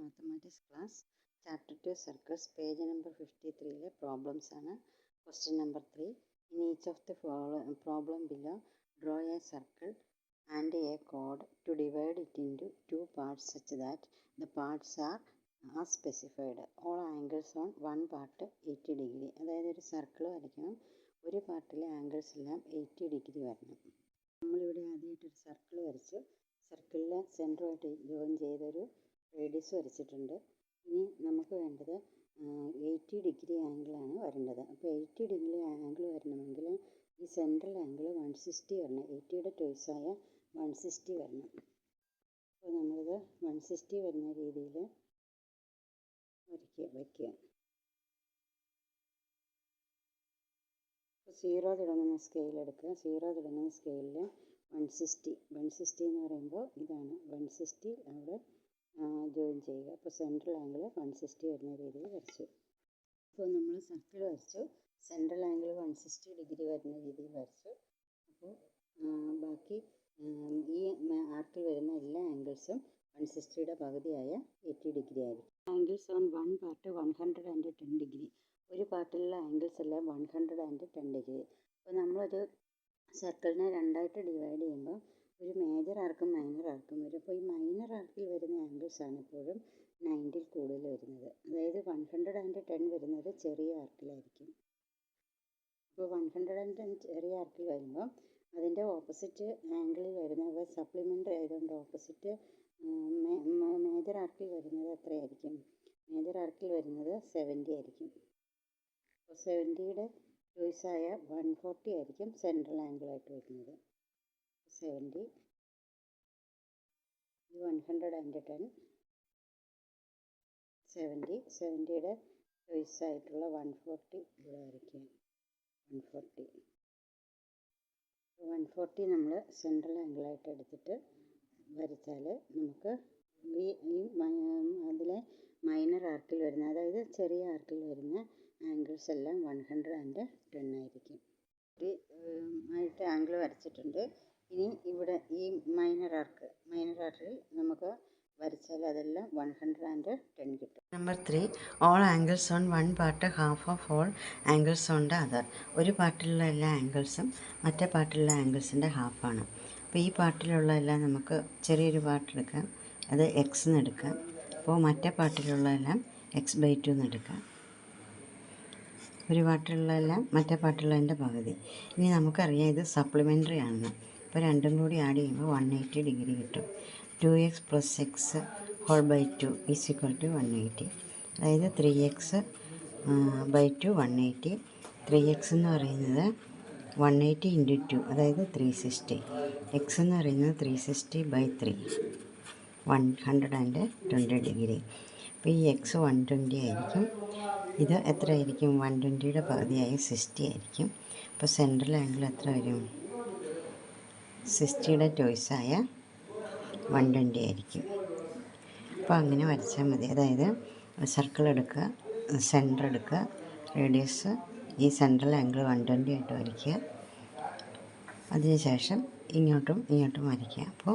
Mathematics class, Chapter 2 Circles, page number 53 problems ആണ്. Question number 3. In each of the problem below, draw a circle and a chord to divide it into two parts such that the parts are as specified. All angles on one part 80 degree. അതായത് ഒരു circle വരയ്ക്കണം, ഒരു പാർട്ടിലെ angles എല്ലാം 80 degree വരണം. നമ്മളിവിടെ ആദ്യമായിട്ടൊരു circle വരച്ചു. സർക്കിളിലെ സെൻറ്ററുമായിട്ട് join ചെയ്തൊരു റേഡിയസ് വരച്ചിട്ടുണ്ട്. ഇനി നമുക്ക് വേണ്ടത് 80 ഡിഗ്രി ആംഗിളാണ് വരേണ്ടത്. അപ്പോൾ 80 ഡിഗ്രി ആംഗിൾ വരണമെങ്കിൽ ഈ സെൻട്രൽ ആംഗിൾ 160 വരണം. 80യുടെ ടോയ്സായ 160 വരണം. അപ്പോൾ നമ്മളിത് 160 വരുന്ന രീതിയിൽ വയ്ക്കുക. അപ്പോൾ 0 തുടങ്ങുന്ന സ്കെയിൽ എടുക്കുക. 0 തുടങ്ങുന്ന സ്കെയിലിൽ 160 എന്ന് പറയുമ്പോൾ ഇതാണ് 160 അവിടെ ജോയിൻ ചെയ്യുക. അപ്പോൾ സെൻട്രൽ ആംഗിൾ 160 വരുന്ന രീതിയിൽ വരച്ചു. അപ്പോൾ നമ്മൾ സർക്കിൾ വരച്ചു, സെൻട്രൽ ആംഗിൾ 160 ഡിഗ്രി വരുന്ന രീതിയിൽ വരച്ചു. അപ്പോൾ ബാക്കി ഈ ആർക്കിൽ വരുന്ന എല്ലാ ആംഗിൾസും 160യുടെ പകുതിയായ 80 ഡിഗ്രി ആയിരിക്കും. Angles on one part 110 degree. ഒരു പാർട്ടിലുള്ള ആംഗിൾസ് എല്ലാം 110 ഡിഗ്രി. അപ്പോൾ നമ്മളൊരു സർക്കിളിനെ രണ്ടായിട്ട് ഡിവൈഡ് ചെയ്യുമ്പോൾ ഒരു മേജർ ആർക്കും മൈനർ ആർക്കും വരും. അപ്പോൾ ഈ മൈനർ ആർക്കിൽ വരുന്ന ആംഗിൾസാണ് എപ്പോഴും 90 കൂടുതൽ വരുന്നത്. അതായത് 110 വരുന്നത് ചെറിയ ആർക്കിലായിരിക്കും. അപ്പോൾ 110 ചെറിയ ആർക്കിൽ വരുമ്പോൾ അതിൻ്റെ ഓപ്പോസിറ്റ് ആംഗിളിൽ വരുന്നത് സപ്ലിമെൻ്ററി ആയതുകൊണ്ട് ഓപ്പോസിറ്റ് മേജർ ആർക്കിൽ വരുന്നത് എത്രയായിരിക്കും? മേജർ ആർക്കിൽ വരുന്നത് 70 ആയിരിക്കും. അപ്പോൾ 70യുടെ ചോയ്സായ 140 ആയിരിക്കും സെൻട്രൽ ആംഗിളായിട്ട് വരുന്നത്. 70 110 70യുടെ ചോയ്സായിട്ടുള്ള 140 ഇവിടെ വരയ്ക്കുക. 140 നമ്മൾ സെൻട്രൽ ആംഗിളായിട്ട് എടുത്തിട്ട് വരച്ചാൽ നമുക്ക് ഈ അതിലെ മൈനർ ആർക്കിൽ വരുന്ന, അതായത് ചെറിയ ആർക്കിൽ വരുന്ന ആംഗിൾസ് എല്ലാം 110 ആയിരിക്കും. ആയിട്ട് ആംഗിൾ വരച്ചിട്ടുണ്ട്. ഇനി ഇവിടെ ഈ മൈനർ ആർക്കിൽ നമുക്ക് വരച്ചാൽ അതെല്ലാം 110 കിട്ടും. Number 3. All angles on one part half of all angles on the other. ഒരു പാർട്ടിലുള്ള എല്ലാ ആംഗിൾസും മറ്റേ പാർട്ടിലുള്ള ആംഗിൾസിൻ്റെ ഹാഫാണ്. അപ്പോൾ ഈ പാർട്ടിലുള്ള എല്ലാം നമുക്ക് ചെറിയൊരു പാർട്ട് എടുക്കാം, അത് എക്സ് എന്ന് എടുക്കാം. അപ്പോൾ മറ്റേ പാർട്ടിലുള്ള എല്ലാം x/2 എന്ന് എടുക്കാം. ഒരു പാർട്ടിലുള്ളതെല്ലാം മറ്റേ പാർട്ടിലുള്ളതിൻ്റെ പകുതി. ഇനി നമുക്കറിയാം ഇത് സപ്ലിമെൻ്ററി ആണെന്ന്. അപ്പോൾ രണ്ടും കൂടി ആഡ് ചെയ്യുമ്പോൾ 180 ഡിഗ്രി കിട്ടും. 2x + x² = 180. അതായത് 3x/2 180. 3x എന്ന് പറയുന്നത് 180 × 2, അതായത് 360. x എന്ന് പറയുന്നത് 360/3 120 ഡിഗ്രി. അപ്പോൾ ഈ x 120 ആയിരിക്കും. ഇത് എത്ര ആയിരിക്കും? 120യുടെ പകുതിയായ 60 ആയിരിക്കും. അപ്പോൾ സെൻട്രൽ ആംഗിൾ എത്ര വരും? 60യുടെ ചോയ്സായ 120 ആയിരിക്കും. അപ്പോൾ അങ്ങനെ വരച്ചാൽ മതി. അതായത് സർക്കിൾ എടുക്കുക, സെൻറ്റർ എടുക്കുക, റേഡിയസ് ഈ സെൻട്രൽ ആംഗിൾ 120 ആയിട്ട് വരയ്ക്കുക. അതിനുശേഷം ഇങ്ങോട്ടും വരയ്ക്കുക. അപ്പോൾ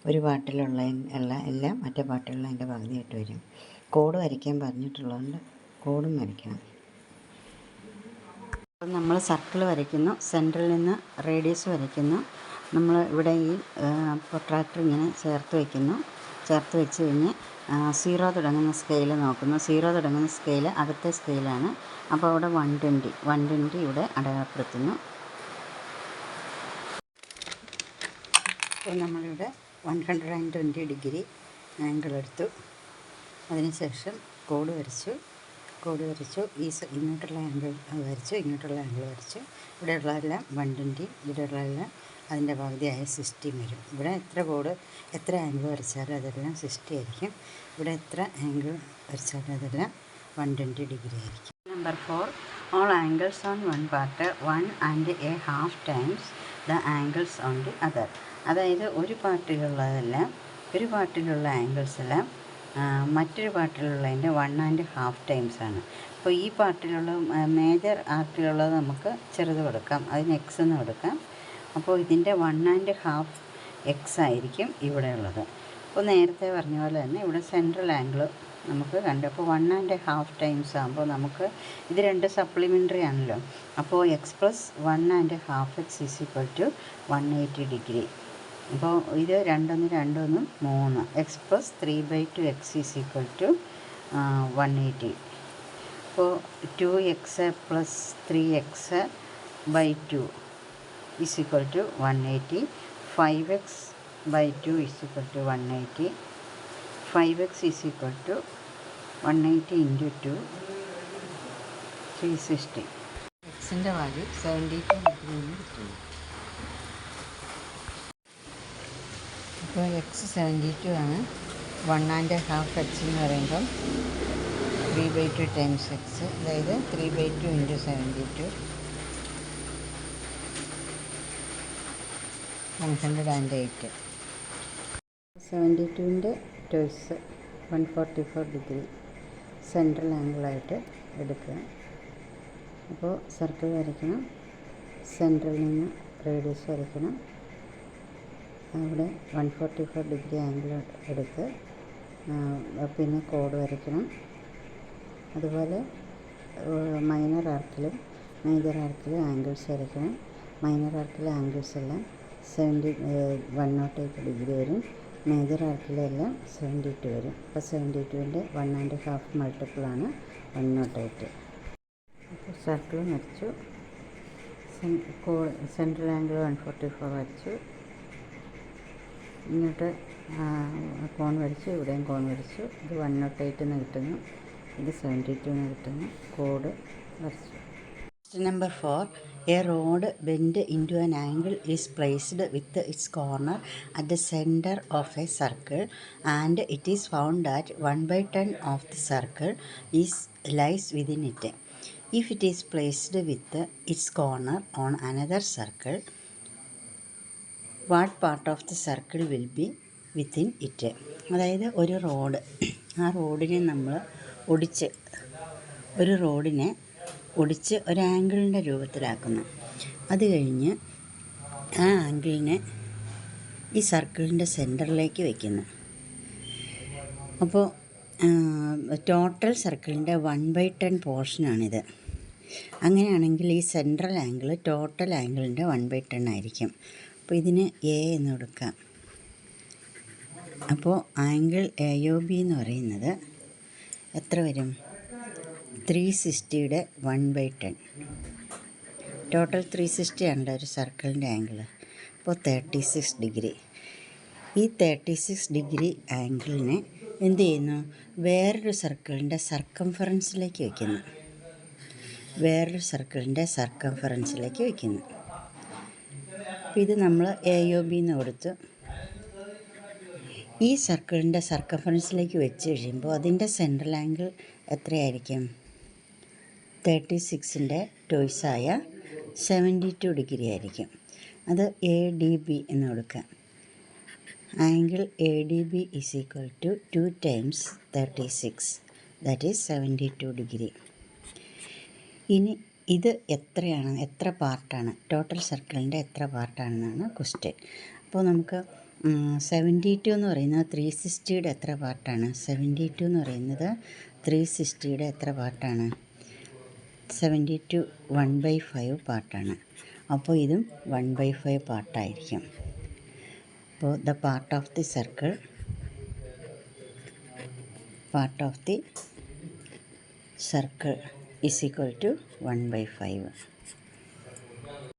ഒരു പാർട്ടിലുള്ള എല്ലാം മറ്റേ പാർട്ടിലുള്ള അതിൻ്റെ പകുതിയായിട്ട് വരും. കോഡ് വരയ്ക്കാൻ പറഞ്ഞിട്ടുള്ളതുകൊണ്ട് കോഡും വരയ്ക്കണം. അപ്പോൾ നമ്മൾ സർക്കിൾ വരയ്ക്കുന്നു, സെൻറ്ററിൽ നിന്ന് റേഡിയസ് വരയ്ക്കുന്നു. നമ്മൾ ഇവിടെ ഈ പ്രൊട്രാക്ടർ ഇങ്ങനെ ചേർത്ത് വെച്ച് കഴിഞ്ഞ് 0 തുടങ്ങുന്ന സ്കെയിൽ നോക്കുന്നു. 0 തുടങ്ങുന്ന സ്കെയിൽ അടുത്ത സ്കെയിലാണ്. അപ്പോൾ അവിടെ 120 ഇവിടെ അടയാളപ്പെടുത്തുന്നു. അപ്പോൾ നമ്മളിവിടെ 120 ഡിഗ്രി ആംഗിൾ എടുത്തു. അതിനുശേഷം കോഡ് വരച്ചു. ഇങ്ങോട്ടുള്ള ആംഗിൾ വരച്ചു. ഇവിടെയുള്ളതെല്ലാം 120, ഇവിടെയുള്ളതെല്ലാം അതിൻ്റെ പകുതിയായ 60 വരും. ഇവിടെ എത്ര ആംഗിൾ വരച്ചാലും അതെല്ലാം 60 ആയിരിക്കും. ഇവിടെ എത്ര ആംഗിൾ വരച്ചാലും അതെല്ലാം 120 ഡിഗ്രി ആയിരിക്കും. Number 4. All angles on one part 1.5 times the angles on the other. അതായത് ഒരു പാർട്ടിലുള്ള ആംഗിൾസ് എല്ലാം മറ്റൊരു പാർട്ടിലുള്ളതിൻ്റെ 1.5 ടൈംസ് ആണ്. അപ്പോൾ ഈ പാർട്ടിലുള്ള മേജർ ആർക്കിലുള്ളത് നമുക്ക് ചെറുത് കൊടുക്കാം, അതിന് x എന്ന് കൊടുക്കാം. അപ്പോൾ ഇതിൻ്റെ 1.5 x ആയിരിക്കും ഇവിടെ ഉള്ളത്. അപ്പോൾ നേരത്തെ പറഞ്ഞ പോലെ തന്നെ ഇവിടെ സെൻട്രൽ ആംഗിൾ നമുക്ക് കണ്ടു. അപ്പോൾ 1.5 ടൈംസ് ആകുമ്പോൾ നമുക്ക് ഇത് രണ്ട് സപ്ലിമെൻ്ററി ആണല്ലോ. അപ്പോൾ x plus 1.5 x is equal to 180 degree. അപ്പോൾ ഇത് രണ്ടൊന്ന് 3 x plus 3/2 x is equal to 180. അപ്പോൾ 2x plus 3x/2 is equal to 180. 5x/2 is equal to 180. 5x is equal to 180 into 2 360. എക്സിൻ്റെ വാല്യൂ 72 ഡിഗ്രിയിൽ കിട്ടുന്നു. ഇപ്പോൾ എക്സ് 72 ആണ്. 1.5 എക്സ് എന്ന് പറയുമ്പം 3/2 ടൈംസ് എക്സ്, അതായത് 3/2 ഇൻറ്റു 72 108. 72ൻ്റെ ടോയ്സ് 144 ഡിഗ്രി സെൻട്രൽ ആംഗിളായിട്ട് എടുക്കുക. അപ്പോൾ സർക്കിൾ വരയ്ക്കണം. സെൻട്രലിൽ നിന്ന് റേഡിയസ് വരയ്ക്കണം. അവിടെ 144 ഡിഗ്രി ആംഗിൾ എടുത്ത് പിന്നെ കോഡ് വരയ്ക്കണം. അതുപോലെ മൈനർ ആർക്കിലും മേജർ ആർക്കിലും ആംഗിൾസ് വരയ്ക്കണം. മൈനർ ആർക്കിലെ ആംഗിൾസ് എല്ലാം 108 ഡിഗ്രി വരും. മേജർ ആർക്കിലെല്ലാം 72 വരും. അപ്പോൾ 72ൻ്റെ 1.5 മൾട്ടിപ്പിളാണ് 108. അപ്പോൾ സർക്കിൾ വരച്ചു. സെൻട്രൽ ആംഗിൾ 144 വരച്ചു. ഇങ്ങോട്ട് കോൺ വരച്ചു. ഇവിടെയും കോൺ വരച്ചു. ഇത് 108 എന്ന് കിട്ടുന്നു. ഇത് 72 എന്ന് കിട്ടുന്നു. കോഡ് വരച്ചു. Number 4. A rod bent into an angle is placed with its corner at the center of a circle, and it is found that 1/10 of the circle lies within it. If it is placed with its corner on another circle, what part of the circle will be within it? അതായത് ഒരു road, ആ റോഡിനെ നമ്മൾ ഒടിച്ച് ഒരു ആംഗിളിൻ്റെ രൂപത്തിലാക്കുന്നു. അത് കഴിഞ്ഞ് ആ ആംഗിളിനെ ഈ സർക്കിളിൻ്റെ സെൻറ്ററിലേക്ക് വയ്ക്കുന്നു. അപ്പോൾ ടോട്ടൽ സർക്കിളിൻ്റെ 1/10 പോർഷനാണിത്. അങ്ങനെയാണെങ്കിൽ ഈ സെൻട്രൽ ആംഗിൾ ടോട്ടൽ ആംഗിളിൻ്റെ 1/10 ആയിരിക്കും. അപ്പോൾ ഇതിന് എ എന്ന് കൊടുക്കാം. അപ്പോൾ ആംഗിൾ AOB എന്ന് പറയുന്നത് എത്ര വരും? 360യുടെ 1/10. ടോട്ടൽ 360 ആണല്ലോ ഒരു സർക്കിളിൻ്റെ ആംഗിൾ. അപ്പോൾ 36 ഡിഗ്രി. ഈ 36 ഡിഗ്രി ആംഗിളിനെ എന്ത് ചെയ്യുന്നു? വേറൊരു സർക്കിളിൻ്റെ സർക്കംഫറൻസിലേക്ക് വയ്ക്കുന്നു. അപ്പോൾ ഇത് നമ്മൾ AOB എന്ന് കൊടുത്തു. ഈ സർക്കിളിൻ്റെ സർക്കംഫറൻസിലേക്ക് വെച്ച് കഴിയുമ്പോൾ അതിൻ്റെ സെൻട്രൽ ആംഗിൾ എത്രയായിരിക്കും? 36ൻ്റെ ടോയ്സായ 72 ഡിഗ്രി ആയിരിക്കും. അത് ADB എന്ന് കൊടുക്കാം. Angle ADB is equal to 2 times 36, that is 72 degree. ഇനി ഇത് എത്ര പാർട്ടാണ്, ടോട്ടൽ സർക്കിളിൻ്റെ എത്ര പാർട്ടാണെന്നാണ് ക്വസ്റ്റ്യൻ. അപ്പോൾ നമുക്ക് 72 എന്ന് പറയുന്നത് 360യുടെ എത്ര പാർട്ടാണ്? 72 എന്ന് പറയുന്നത് 360യുടെ എത്ര പാർട്ടാണ്? 72 1/5 പാർട്ടാണ്. അപ്പോൾ ഇതും 1/5 പാർട്ടായിരിക്കും. അപ്പോൾ the part of the circle is equal to 1/5.